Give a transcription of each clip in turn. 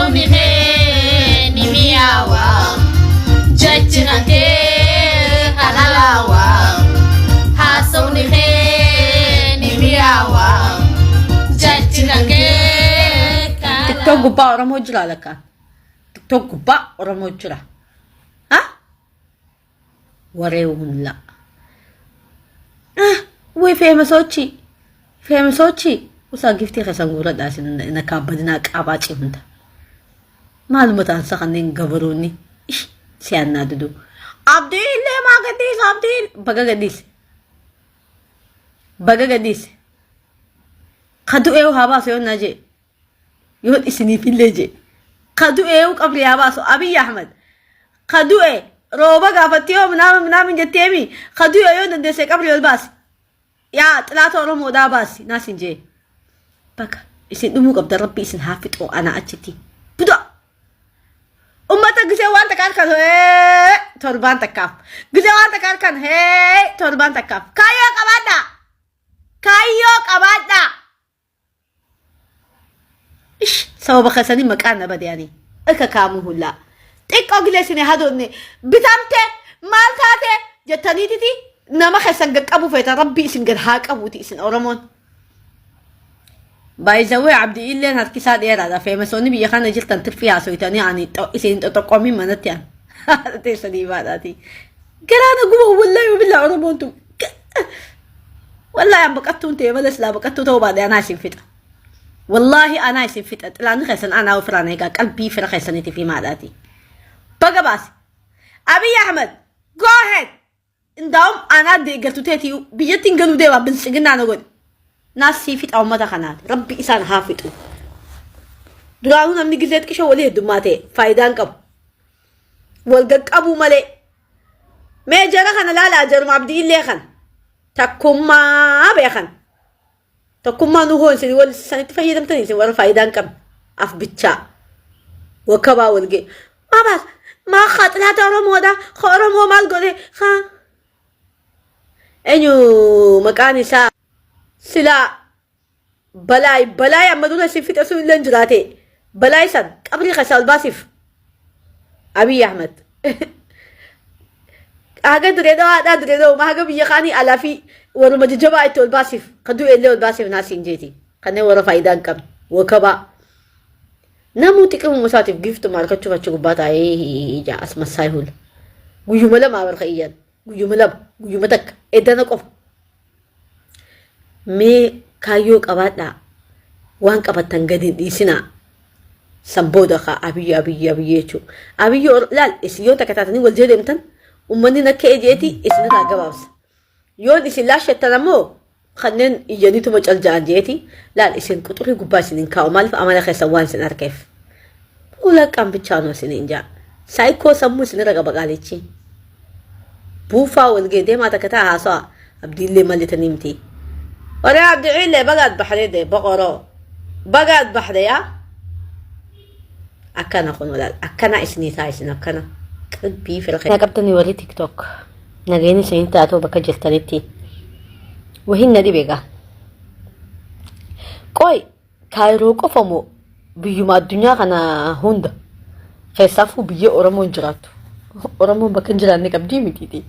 haasawni ni miyawa jajjirante halalawa haasawni ni miyawa jajjirante TikTok gubbaa Oromoo jira lakka TikTok gubbaa Oromoo jira ha waree hulla ወይ ፌመሶቺ ውሳ ጊፍቲ ከሰንጉረ ዳስ ነካበድና ቃባጭ ሁንታ ማልሞት አንሰኸነን ገበሩኒ እሺ ሲያናድዱ አብዲል ለማገዲስ አብዲል በገገዲስ ከዱ ኤው ሀባሶ yonaje yod isini fileje kadu ew qabri habaso abiy ahmed kadu e roba gafatiyo ምናምን ጀቴሚ kadu yo ndese qabri olbas ya ጥላት ኦሮሞ ዳባስ ናስንጄ በቃ እሺ ድሙ ቀብደ ረቢ እስን ሀፍጦ አና አችቲ ብዶ ኡመተ ግዜ ዋንተ ካልከ ቶርባን ተካፍ ግዜ ዋንተ ካልከን ቶርባን ተካፍ ካዮ ቀባዳ እሺ ሰው በከሰኒ መቃነ በዲያኒ እከካሙ ሁላ ጥቆ ግለስኒ ሀዶኒ ብታምቴ ማልታቴ ጀተኒቲቲ نما خسن قبو فيتا ربي اسن قد هاقبوتي اسن أورمون بايزاوي عبدي إلين هاد كساد إيرا دا فيمسوني بيخانا جلتان ترفيها سويتاني يعني اسن تقومي منتيان تيساني باداتي قرانا قبو والله وبالله أورمون تو والله يا بقتو انتي بلس لا بقتو تو بعد أنا اسن فتا والله أنا اسن فتا لأني خسن أنا وفراني قلبي فرا خسنتي في ماداتي بقى باس أبي أحمد go ahead እንዳውም አናደ ገቱቴቲው ቢየቲን ገኑ ደባ ብልጽግና ነው ጎድ ናሲ ፊት አውመታ ከናት ረቢ ኢሳን ሀፊጡ ድራውን አምኒ ግዜት ቅሾ ወለ ዱማቴ ፋይዳን ቀብ ወልገቀቡ መለ ሜጀራ ከነ ላላ ጀርማ አብዲ ኢሌኸን ተኩማ በኸን ተኩማ ነው ሆን ሲል ወል ሰነት ፈየደም ተኒ ሲል ወረ ፋይዳን ቀብ አፍ ብቻ ወከባ ወልጌ ማባስ ማ ኻጥላታ ኦሮሞ ወዳ ኦሮሞ ማልጎሌ ኻ أنيو مكاني سا سلا بلاي أمدونا سيفيت أسوين لنجراتي بلاي سن قبري خسال باسف أبي أحمد هاگا دريدو ما هاگا بيخاني ألافي ورو مججبا ايتو الباسف قدو إليو الباسف ناسين جيتي خاني ورو فايدان كم وكبا نامو تكم مساتف جيفتو مالكا چوكا چوكباتا جا اسم السايهول ويو ملا ما برخيان guyyuma takka edana qof mee kaayoo qabaadha waan qabatan gadin dhiisina sambooda ka abiyyo jechu abiyyo laal isiyo takataatanii wal jeedemtan ummanni nakka ejeeti isina gabaabsa yoon isin laashattanamo kanneen iyyanituma calja'an jeeti laal isin quxurii gubbaa isinin kaa'u maaliif amala keessan waan isin arkeef ulaqaan bichaanoo isinin jaa saayikoo sammuu isinirra qabaqaalichi بوفا والجدي ما تكتها عصا عبد الله ملت نمتي ولا عبد الله بقعد بحري ده بقرا بقعد بحري يا أكنا خون ولا أكنا إسني تايسنا أكنا قلبي في الخير نقبتني وري تيك توك نجيني سنين تاتو بكجل تنتي وهن دي بيجا كوي كايرو كفمو بيوم الدنيا كنا هند خسافو بيجي أورمون جراتو أورمون بكنجران نقبدي متيتي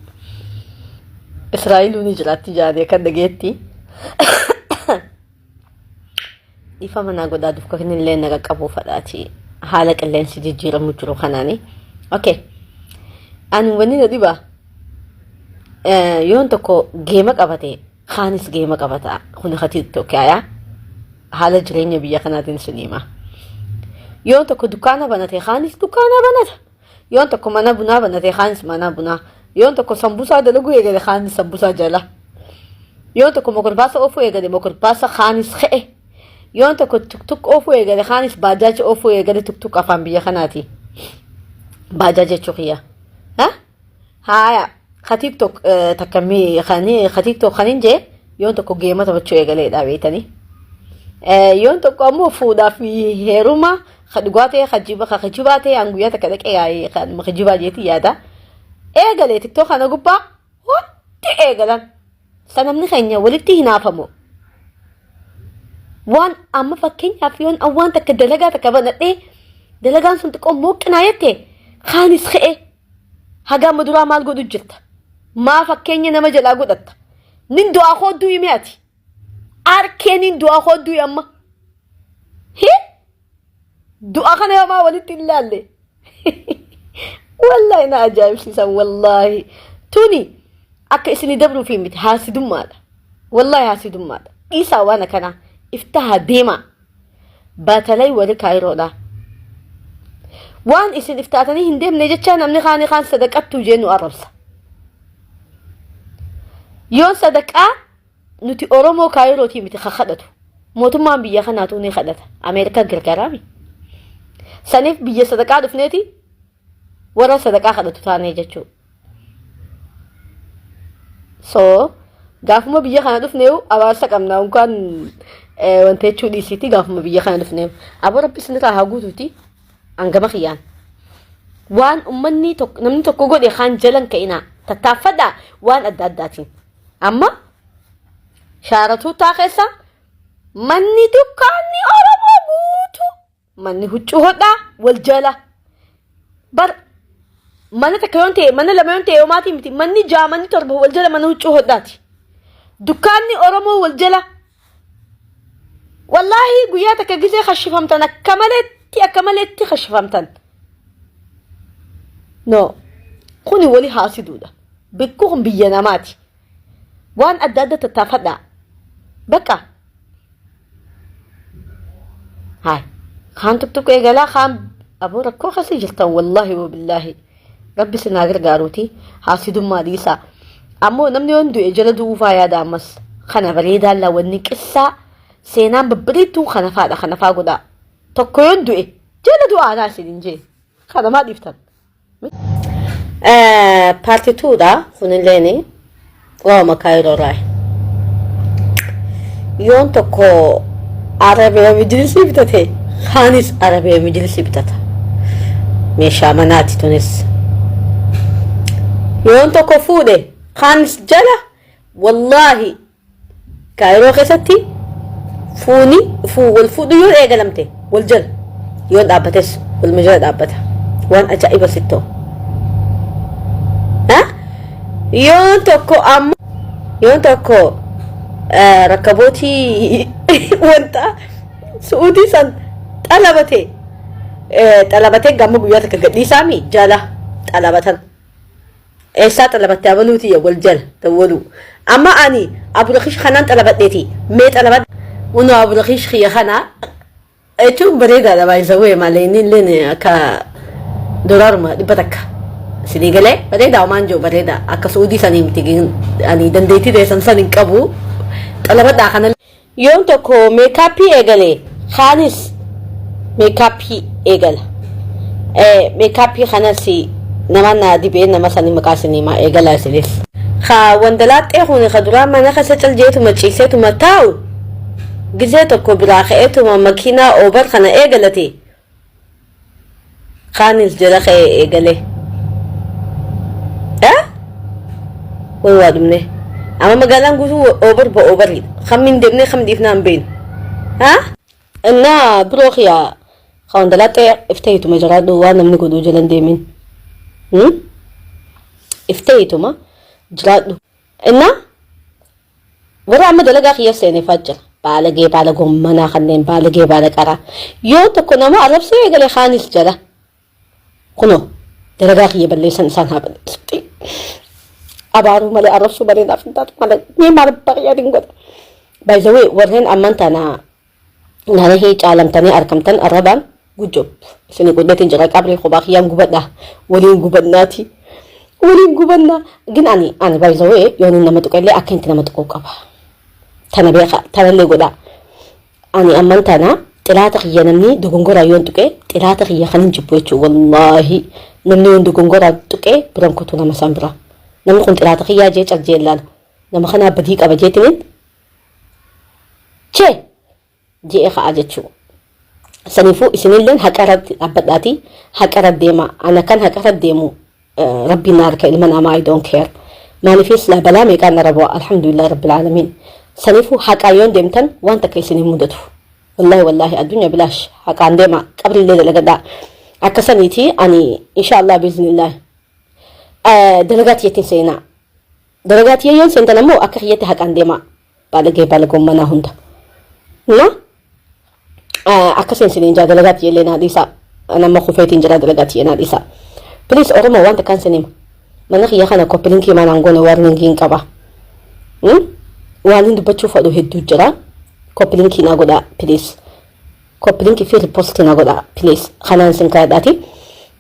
إسرائيل ونجراتي جاري كان دقيتي إفهم أنا قد أدفع كن اللي نجاك أبو فراتي حالك اللي نسيت جيرا مجرو خناني أوكي أنا وني نديبا يون تكو جيمك أبتي خانس جيمك أبتا خن خطيت توكايا حالة جريني بيا خناتين سليمة يون تكو دكانة بناتي خانس دكانة بنات يون تكو منا بنا بناتي خانس منا بنا يون تكو سمبوسا دلقو يجري خانس سمبوسا جلا يون تكو مكرباسا أوفو يجري مكرباسا خانس خئ يون تكو تك تك أوفو يجري خانس باجاج أوفو يجري تك تك أفهم بيا خناتي باجاج شوخيا ها هايا خطيب توك تكمي خاني خطيب توك خانين جي يون تكو جيمة تبتشو يجري داويتني يون تكو أمو فودا في هيروما خدقاتي خجيباتي أنقوياتا كدك إيه خد مخجيبا جيتي يادا إيه تك توك أنا قبا هو تي إيه قلن سنمني خينيا ولدتي هنا فمو وان أما فكين يافيون أوان تكدلقا تكبنت إيه دلقان سنتقوم موقنا يتي خانس خئي هاقا مدرا مال قدو جلتا ما فكيني نمجل أقودت نين دعا خودو يمياتي أركينين دعا خودو يما هي دعا خنا يما ولدت الله لي والله أنا أجايب سيسان والله توني أكا إسني دبرو في ميت هاسدو مالا والله هاسدو مالا إيسا وانا كنا افتها ديما باتلي ولي كايرو دا وان إسن افتاتني هندم نجتشان أمني خاني خان صدقاتو جينو أربسا يون صدقاء نتي أورومو كايرو تي ميت خخدتو موتمان بيا خناتوني خدتها أمريكا غرغرامي سنف بيا صدقاء دفنيتي ورا صدقاء خدتو تاني جتشو gaafuma biyya kana dhufneewu abaarsa qabna unkaan wanta jechuu dhiisiiti gaafuma biyya kana dhufneewu aboo rabbi isinirraa haa guutuuti hangama kiyyaan waan namni tokko godhe kaan jalan ka'inaa tattaaffadha waan adda addaatiin amma shaaratuu taa keessa manni dukkaanni oromoo guutu manni huccuu hodhaa wal jala bar mana takka yoon ta'e mana lama yoon ta'e yoomaatii miti manni jaamanni torba wal jala mana huccuu hodhaati dukkaanni oromoo wal jala wallaahi guyyaa takka gisee khashifamtan akka maleetti khashifamtan no kuni wali haasiduudha bikku kun biyya namaati waan adda adda tattaafadha bakka haay kaan tuktuk eegalaa kaan aboo rakkoo kasii jirtan wallaahi wabillaahi rabbi sinaa gargaaruuti haasidummaa dhiisaa ammoo namni yoon du'e jala du'uufaa yaada ammas kana bareedaa laawwanni qissaa seenaan babbareedduun kana faadha kana faa godhaa tokko yoon du'e jala du'aadhaa isin jee kana maa dhiiftan paartii tuudha kunilleeni waama kaayiroo raay yoon tokko arabiyaa majlisii bitate kaanis arabiyaa majlisii bitata meeshaa manaati tunis yoon tokko fuudhe kaanis jala wallaahi kaayiroo keessatti wal fuudhu yoon eegalamte wal jala yoon dhaabbates wal majala dhaabbata waan ajaa'iba sittoo yoon tokko rakkabootii wanta su'uutii san xalabatee gamma guyyaa takka gadhiisaami jala xalabatan eessaa xalabatte abaluuti wal jala dawwalu amma ani aburakish kanaan xalabadheeti mee xalabad unu aburakish kiyya kanaa jechuun bareedaadha baay'isawee malee inni illee akka dolaaruma dhibba takka sidii galee bareedaa homaan jiru bareedaa akka suudii sanii miti ani dandeettii deessan san hin qabu xalabadhaa kana yoon tokko meekaappii eegalee kaanis meekaappii eegala meekaappii kanas nama naa dibee nama sanii maqaa siniimaa eegalaa isinis haa wandalaaxee hune ka duraa mana kasa caljeetuma ciiseetuma taa'u gisee tokko biraa ka'eetuma makiinaa oobar kana eegalate kaanis jala ka'ee eegalee way waa dhumne amma magaalaan guutuu oobar ba oobaridha kammin deemnee kam dhiifnaan beenu innaa biroo kiyaa ka wandalaaxee iftahiituma jiraadhu waan namni godhuu jalan deemin iftahiituma jiraadhu innaa warra amma dalagaa kiyya seeneefaa jira baalagee baala gommanaa kanneen baalagee baala qaraa yoo tokko nama arrabsee eegalee kaanis jala kunoo dalagaa kiyya balleessan isaan haa balleessutti abaaruu malee arrabsuu malee naaf hin taatu malee mee maal baqiyaa dingodha baay'isawee warreen amman tanaa nana hii caalamtanii argamtan arrabaan gujjob isinii godheetiin jira qabrii qubaa kiyyaan gubadhaa waliin gubadnaati waliin gubannaa gin ani baay'isawee yooniin nama tuqallee akka inti nama tuquu qaba tana beeka tanallee godhaa ani amman tanaa xilaata kiyya namni dogongoraa yoon tuqee xilaata kiyya kan hin jibbu jechuu wallaahi namni yoon dogongoraa tuqee biran kutuu nama san bira namni kun xilaata kiyyaa jee caljee ilaala nama kanaa badii qaba jeetiniin chee jee ka'a jechuu saniifuu isinilleen haqarratti dhaabbadhaati haqarratti deema ana kan haqarratti deemu rabbiin na harka ilma namaa I don't care maaliifis laa balaa meeqaan na rabaa alhamdulillah rabbil aalamiin saniifuu haqaa yoon deemtan waan takka isinii mudatu والله الدنيا بلاش حق عندي ما قبل الليلة لقدا أكسنيتي أني إن شاء الله بإذن الله درجات يتين سينا درجات يين سنتنا مو أكريتي حق عندي ما بالغ منا هندا نا أكسن سنين جا درجات يلينا ديسا أنا ما خفيتين جرا درجات ينا ديسا بليز أورما وانت كان سنيم منك يا خنا كوبلينكي ما نانغونا وارنينجين كبا وانين دبتشو فادو هدو جرا كوبلينكي ناغودا بليز كوبلينكي في ريبوست ناغودا بليز خنان سنكاداتي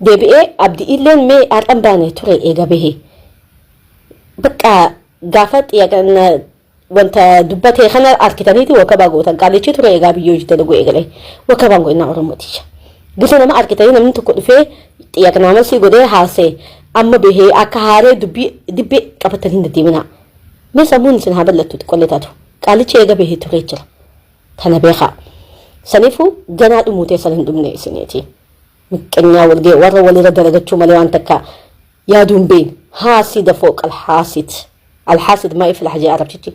دبي أبدي إلين مي أرقمباني توري إيغا بهي بقى غافت يا كان وانت دبتي خنا أركتانيتي وكباغو تنقاليتي توري إيغا بيوج دلغو إيغالي وكباغو إنا أورموتيشا قلنا ما أركتاني نمين تقول في يا كان عمل سي غودي هاسي أما بهي أكهاري دبي كفتنين ديمنا ما سمون سن هذا اللي تقول تاتو قاليتي إيغا بهي توري جرا تانا بيخا سنفو جنات موتي سنين دمني سنيتي مكنيا ولدي ورا ولي درجة مليون تكا يا دون بين حاسد فوق الحاسد ما يفلح جي عرب تجي